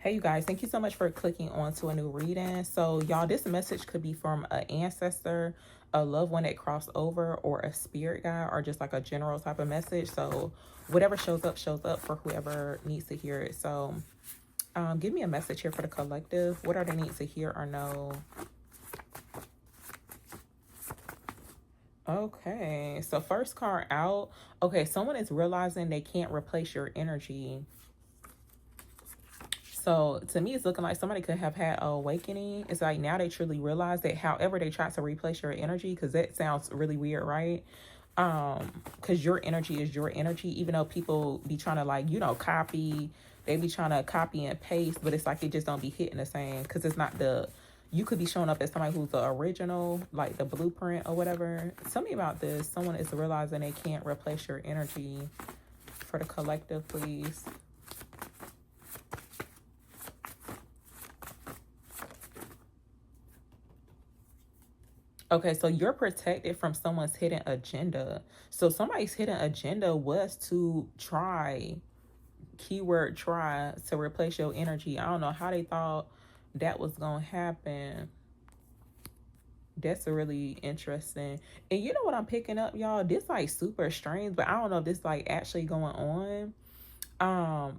Hey, you guys, thank you so much for clicking on to a new reading. So, y'all, this message could be from an ancestor, a loved one that crossed over, or a spirit guide, or just like a general type of message. So, whatever shows up for whoever needs to hear it. So, give me a message here for the collective. What are they need to hear or know? Okay, so first card out. Okay, someone is realizing they can't replace your energy. So to me, it's looking like somebody could have had an awakening. It's like now they truly realize that however they try to replace your energy, because that sounds really weird, right? Because your energy is your energy, even though people be trying to like, copy, they be trying to copy and paste, but it's like it just don't be hitting the same because it's not you could be showing up as somebody who's the original, like the blueprint or whatever. Tell me about this. Someone is realizing they can't replace your energy for the collective, please. Okay, so you're protected from someone's hidden agenda. So somebody's hidden agenda was to try, keyword try, to replace your energy. I don't know how they thought that was going to happen. That's really interesting. And you know what I'm picking up, y'all? This like super strange, but I don't know if this like actually going on.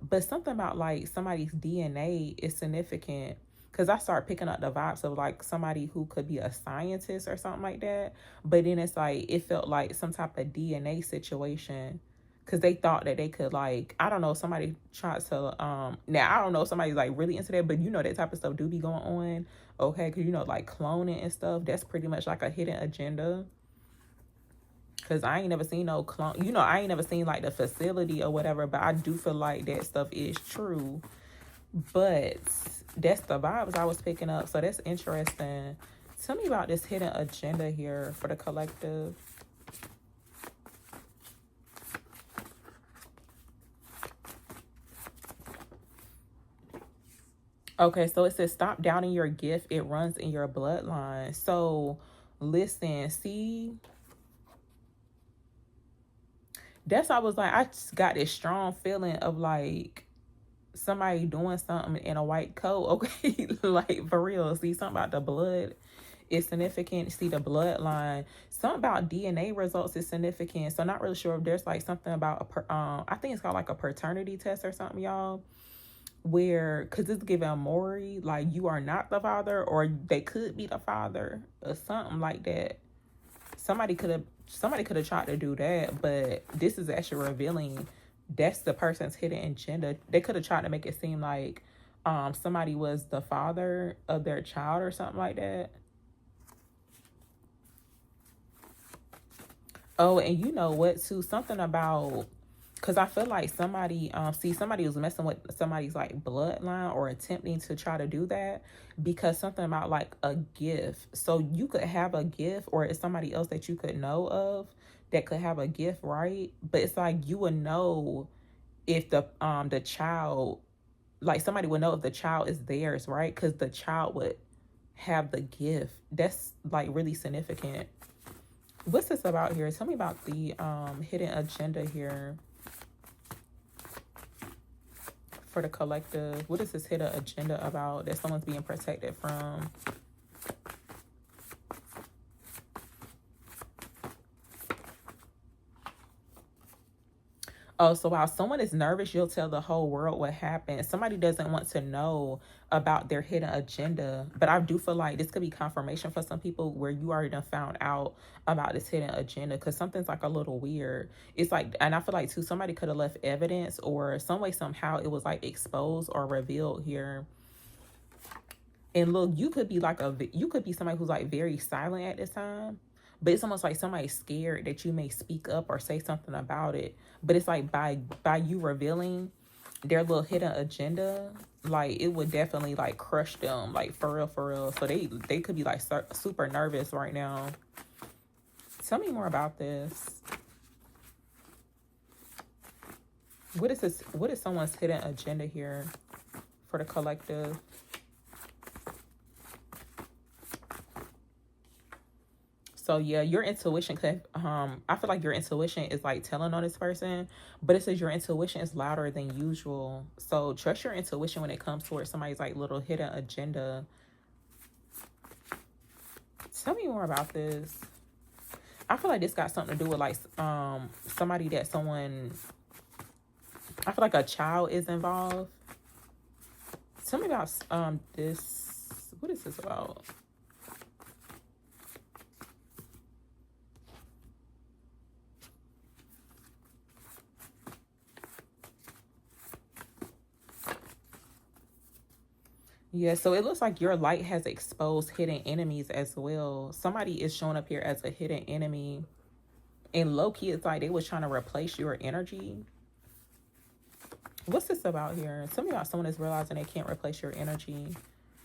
But something about like somebody's DNA is significant because I start picking up the vibes of like somebody who could be a scientist or something like that. But then it's like it felt like some type of DNA situation because they thought that they could like, I don't know, somebody tried to now I don't know if somebody's like really into that, but that type of stuff do be going on. Okay, because like cloning and stuff, that's pretty much like a hidden agenda. Cause I ain't never seen no clone. I ain't never seen like the facility or whatever, but I do feel like that stuff is true. But that's the vibes I was picking up. So that's interesting. Tell me about this hidden agenda here for the collective. Okay, so it says stop doubting your gift. It runs in your bloodline. So listen, see, that's why I was like, I just got this strong feeling of like somebody doing something in a white coat. Okay, like for real. See, something about the blood is significant. See, the bloodline. Something about DNA results is significant. So not really sure if there's like something about I think it's called like a paternity test or something, y'all. Where, because it's giving a Maury, like you are not the father, or they could be the father, or something like that. Somebody could have tried to do that, but this is actually revealing that's the person's hidden agenda. They could have tried to make it seem like somebody was the father of their child or something like that. Oh, and you know what too? Something about, because I feel like somebody was messing with somebody's like bloodline or attempting to try to do that, because something about like a gift. So you could have a gift, or it's somebody else that you could know of that could have a gift, right? But it's like you would know if the child, like somebody would know if the child is theirs, right? Because the child would have the gift. That's like really significant. What's this about here? Tell me about the hidden agenda here for the collective. What is this hidden agenda about that someone's being protected from? Oh, so while someone is nervous, you'll tell the whole world what happened. Somebody doesn't want to know about their hidden agenda. But I do feel like this could be confirmation for some people where you already done found out about this hidden agenda, because something's like a little weird. It's like, and I feel like too, somebody could have left evidence, or some way, somehow it was like exposed or revealed here. And look, you could be somebody who's like very silent at this time. But it's almost like somebody's scared that you may speak up or say something about it. But it's like by you revealing their little hidden agenda, like it would definitely like crush them, like for real, for real. So they could be like super nervous right now. Tell me more about this. What is this? What is someone's hidden agenda here for the collective? So yeah, your intuition could I feel like your intuition is like telling on this person, but it says your intuition is louder than usual. So trust your intuition when it comes towards somebody's like little hidden agenda. Tell me more about this. I feel like this got something to do with like somebody that someone, I feel like a child is involved. Tell me about this. What is this about? Yeah, so it looks like your light has exposed hidden enemies as well. Somebody is showing up here as a hidden enemy. And low key, it's like they was trying to replace your energy. What's this about here? Tell me about someone that's realizing they can't replace your energy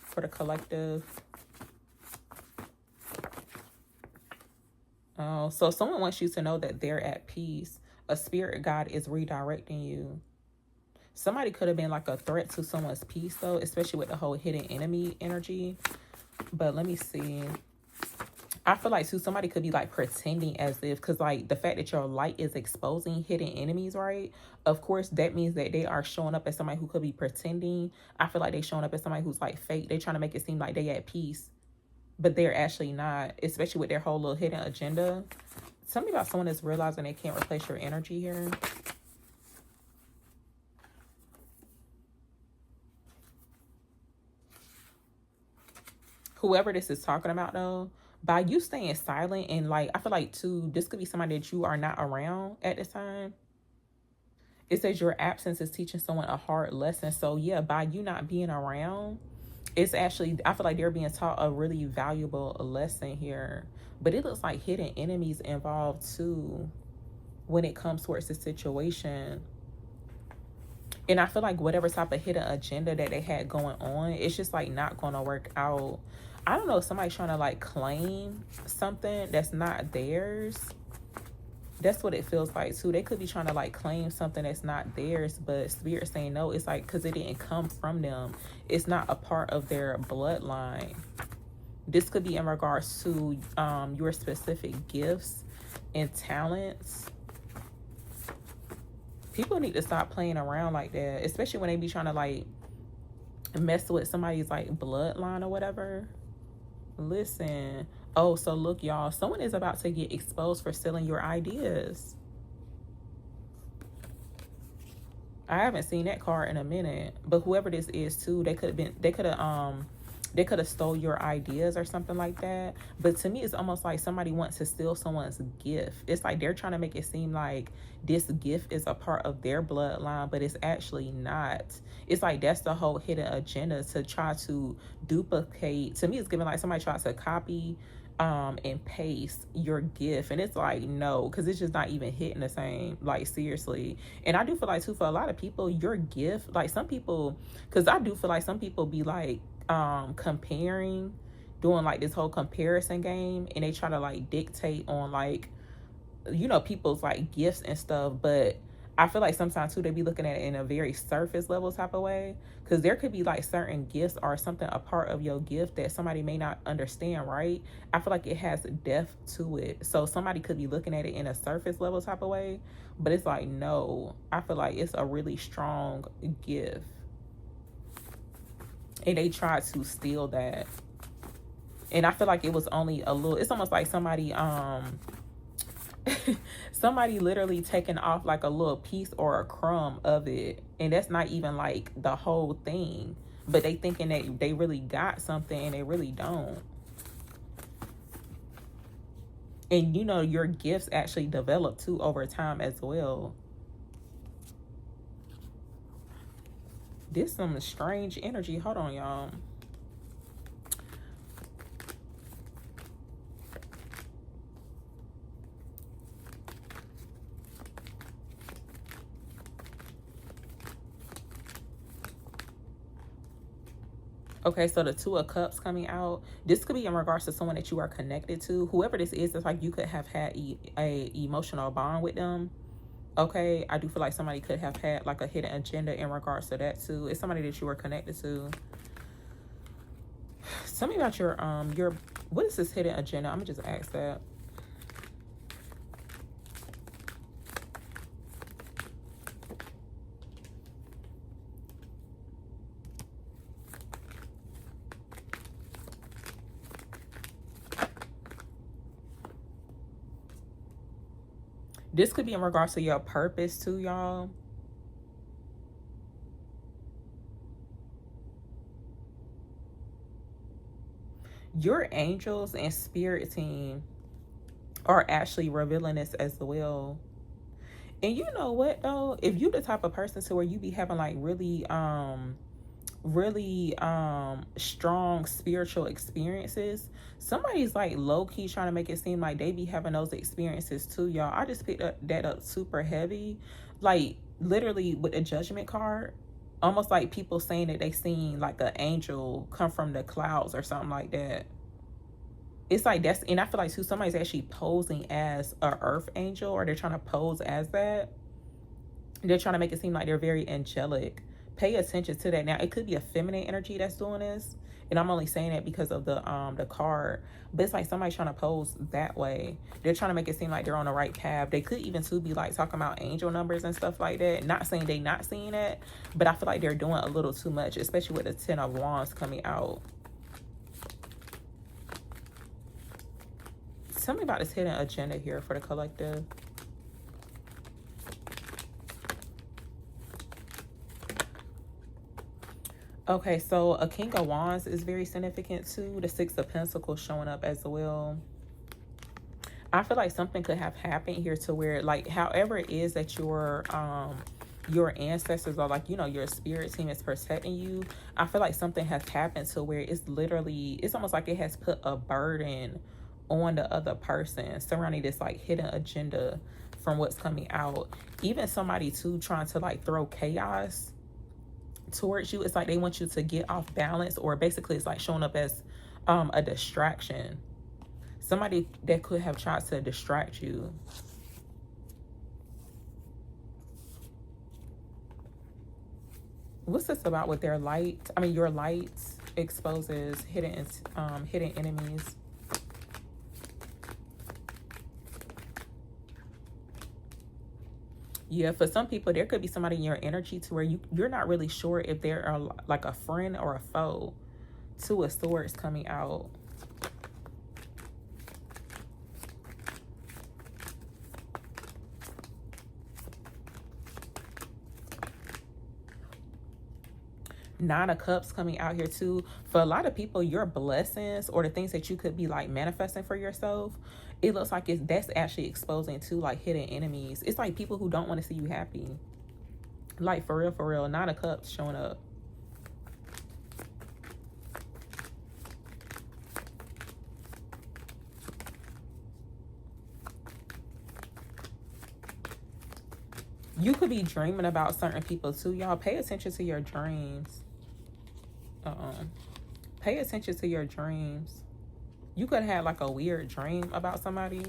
for the collective. Oh, so someone wants you to know that they're at peace. A spirit guide is redirecting you. Somebody could have been like a threat to someone's peace though, especially with the whole hidden enemy energy. But let me see. I feel like too, somebody could be like pretending as if, because like the fact that your light is exposing hidden enemies, right? Of course, that means that they are showing up as somebody who could be pretending. I feel like they showing up as somebody who's like fake. They trying to make it seem like they at peace, but they're actually not, especially with their whole little hidden agenda. Tell me about someone that's realizing they can't replace your energy here. Whoever this is talking about though, by you staying silent and like, I feel like too, this could be somebody that you are not around at this time. It says your absence is teaching someone a hard lesson. So yeah, by you not being around, it's actually, I feel like they're being taught a really valuable lesson here. But it looks like hidden enemies involved too when it comes towards the situation. And I feel like whatever type of hidden agenda that they had going on, it's just like not going to work out. I don't know if somebody's trying to like claim something that's not theirs. That's what it feels like too. They could be trying to like claim something that's not theirs, but spirit saying no. It's like because it didn't come from them. It's not a part of their bloodline. This could be in regards to your specific gifts and talents. People need to stop playing around like that, especially when they be trying to like mess with somebody's like bloodline or whatever. Listen. Oh, so look, y'all, someone is about to get exposed for stealing your ideas. I haven't seen that card in a minute, but whoever this is too, they could have stole your ideas or something like that. But to me, it's almost like somebody wants to steal someone's gift. It's like they're trying to make it seem like this gift is a part of their bloodline, but it's actually not. It's like that's the whole hidden agenda, to try to duplicate. To me, it's giving like somebody tries to copy and paste your gift, and it's like no, because it's just not even hitting the same, like seriously. And I do feel like too, for a lot of people, your gift, like some people, because I do feel like some people be like comparing, doing like this whole comparison game, and they try to like dictate on like, you know, people's like gifts and stuff. But I feel like sometimes too, they be looking at it in a very surface level type of way, because there could be like certain gifts or something a part of your gift that somebody may not understand, right? I feel like it has depth to it, so somebody could be looking at it in a surface level type of way, but it's like no, I feel like it's a really strong gift, and they tried to steal that. And I feel like it was only a little, it's almost like somebody somebody literally taking off like a little piece or a crumb of it, and that's not even like the whole thing, but they thinking that they really got something and they really don't. And you know, your gifts actually develop too over time as well. This some strange energy. Hold on, y'all. Okay, so the Two of Cups coming out. This could be in regards to someone that you are connected to. Whoever this is, it's like you could have had a emotional bond with them. Okay, I do feel like somebody could have had like a hidden agenda in regards to that too. It's somebody that you were connected to. Tell me about your what is this hidden agenda? I'm gonna just ask that. This could be in regards to your purpose too, y'all. Your angels and spirit team are actually revealing this as well. And you know what though? If you the type of person to where you be having like really strong spiritual experiences, somebody's like low-key trying to make it seem like they be having those experiences too, y'all. I just picked that up super heavy, like literally with a judgment card, almost like people saying that they seen like an angel come from the clouds or something like that. It's like that's, and I feel like too, somebody's actually posing as a earth angel, or they're trying to pose as that. They're trying to make it seem like they're very angelic. Pay attention to that. Now it could be a feminine energy that's doing this, and I'm only saying that because of the card. But it's like somebody trying to pose that way. They're trying to make it seem like they're on the right path. They could even too be like talking about angel numbers and stuff like that. Not saying they not seeing that, but I feel like they're doing a little too much, especially with the 10 of Wands coming out. Tell me about this hidden agenda here for the collective. Okay, so a King of Wands is very significant too. The Six of Pentacles showing up as well. I feel like something could have happened here to where, like, however it is that your ancestors are, like, you know, your spirit team is protecting you. I feel like something has happened to where it's literally, it's almost like it has put a burden on the other person surrounding this like hidden agenda from what's coming out. Even somebody too trying to like throw chaos towards you. It's like they want you to get off balance, or basically it's like showing up as a distraction. Somebody that could have tried to distract you. What's this about with their light? I mean, your light exposes hidden enemies. Yeah, for some people, there could be somebody in your energy to where you're not really sure if they're like a friend or a foe. Two of Swords coming out. Nine of Cups coming out here too. For a lot of people, your blessings or the things that you could be like manifesting for yourself, it looks like that's actually exposing to like hidden enemies. It's like people who don't want to see you happy. Like for real. Nine of Cups showing up. You could be dreaming about certain people too, y'all. Pay attention to your dreams. Pay attention to your dreams. You could have like a weird dream about somebody.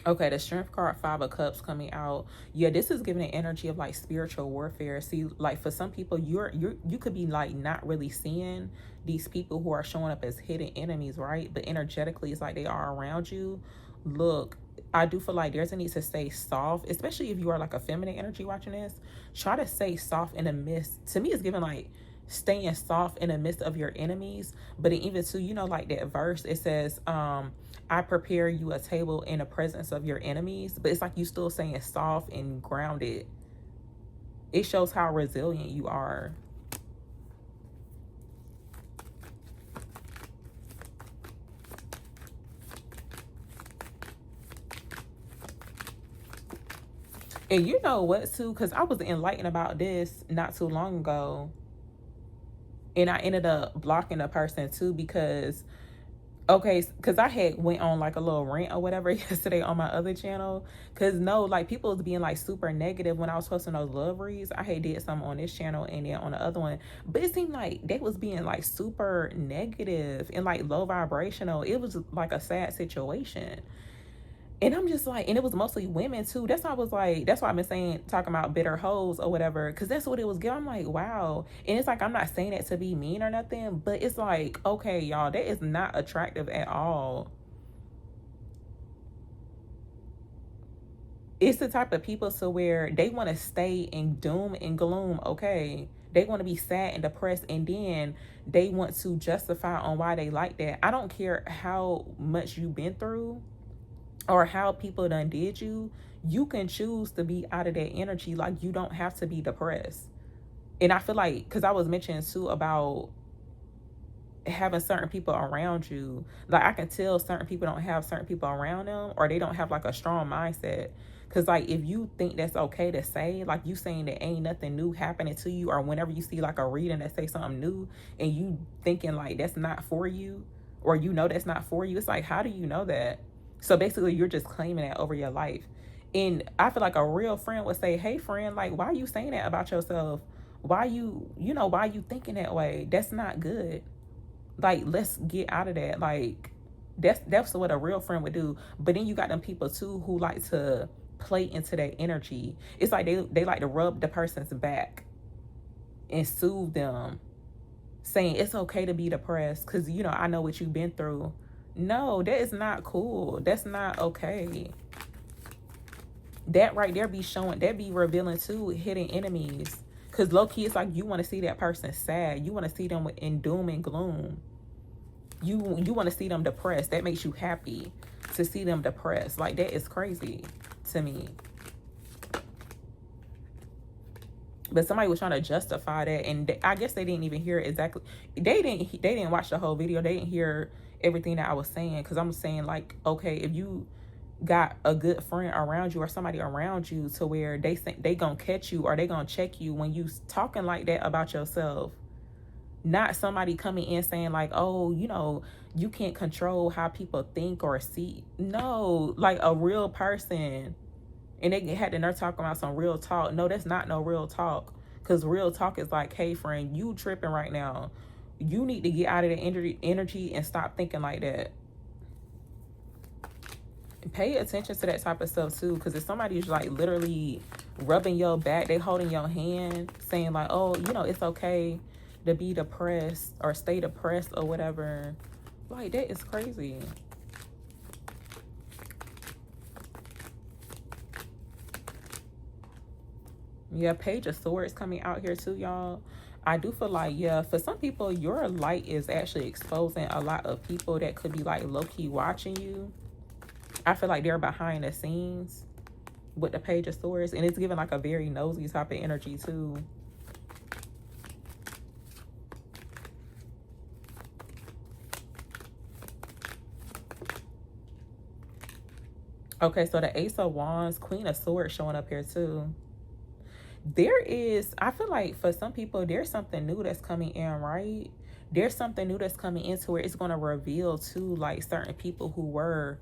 Okay, the Strength card, Five of Cups coming out. Yeah, this is giving an energy of like spiritual warfare. See, like for some people, you could be like not really seeing these people who are showing up as hidden enemies, right? But energetically, it's like they are around you. Look, I do feel like there's a need to stay soft, especially if you are like a feminine energy watching this. Try to stay soft in the midst. To me, it's giving like staying soft in the midst of your enemies. But even too, you know, like that verse, it says, I prepare you a table in the presence of your enemies. But it's like you still saying soft and grounded. It shows how resilient you are. And you know what, too? Because I was enlightened about this not too long ago. And I ended up blocking a person, too, because... Okay, because I had went on like a little rant or whatever yesterday on my other channel. Because no, like people was being like super negative when I was posting those love reads. I had did some on this channel and then on the other one. But it seemed like they was being like super negative and like low vibrational. It was like a sad situation. And I'm just like, and it was mostly women too. That's why I was like, that's why I've been saying, talking about bitter hoes or whatever. Cause that's what it was giving. I'm like, wow. And it's like, I'm not saying that to be mean or nothing, but it's like, okay, y'all, that is not attractive at all. It's the type of people to where they want to stay in doom and gloom. Okay, they want to be sad and depressed, and then they want to justify on why they like that. I don't care how much you've been through or how people done did you. You can choose to be out of that energy. Like, you don't have to be depressed. And I feel like, because I was mentioning too about having certain people around you, like I can tell certain people don't have certain people around them, or they don't have like a strong mindset. Because like, if you think that's okay to say, like you saying that ain't nothing new happening to you, or whenever you see like a reading that say something new and you thinking like that's not for you, or you know that's not for you, it's like, how do you know that? So basically you're just claiming that over your life. And I feel like a real friend would say, hey friend, like, why are you saying that about yourself? Why why you thinking that way? That's not good. Like, let's get out of that. Like, that's what a real friend would do. But then you got them people too who like to play into that energy. It's like they like to rub the person's back and soothe them, saying it's okay to be depressed because I know what you've been through. No, that is not cool. That's not okay. That right there be revealing too hidden enemies. Because low key, it's like you want to see that person sad. You want to see them in doom and gloom. You want to see them depressed. That makes you happy to see them depressed. Like, that is crazy to me. But somebody was trying to justify that, and I guess they didn't even hear exactly. They didn't watch the whole video. They didn't hear everything that I was saying, because I'm saying, like, okay, if you got a good friend around you or somebody around you to where they think they gonna catch you or they gonna check you when you talking like that about yourself, not somebody coming in saying like, oh, you can't control how people think or see. No, like a real person. And they had the nerve talking about some real talk. No, that's not no real talk. Because real talk is like, hey friend, you tripping right now. You need to get out of the energy and stop thinking like that. Pay attention to that type of stuff too, because if somebody's like literally rubbing your back, they holding your hand, saying like, oh, it's okay to be depressed or stay depressed or whatever, like, that is crazy. Yeah, Page of Swords coming out here too, y'all. I do feel like, yeah, for some people, your light is actually exposing a lot of people that could be like low-key watching you. I feel like they're behind the scenes with the Page of Swords, and it's giving like a very nosy type of energy too. Okay, so the Ace of Wands, Queen of Swords showing up here too. I feel like for some people, there's something new that's coming in, right? There's something new that's coming into where it's going to reveal to like certain people who were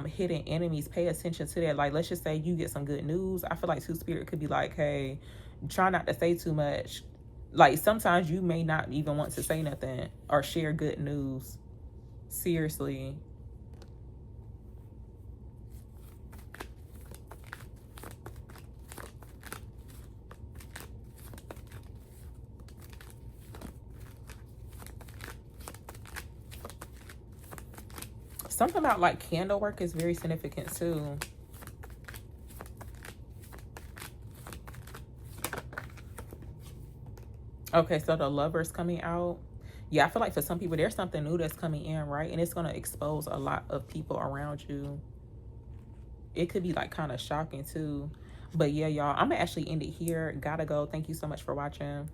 hidden enemies. Pay attention to that. Like, let's just say you get some good news. I feel like Two Spirit could be like, hey, try not to say too much. Like, sometimes you may not even want to say nothing or share good news. Seriously. Something about like candle work is very significant too. Okay, so the Lover's coming out. Yeah, I feel like for some people, there's something new that's coming in, right? And it's going to expose a lot of people around you. It could be like kind of shocking too. But yeah, y'all, I'm going to actually end it here. Gotta go. Thank you so much for watching.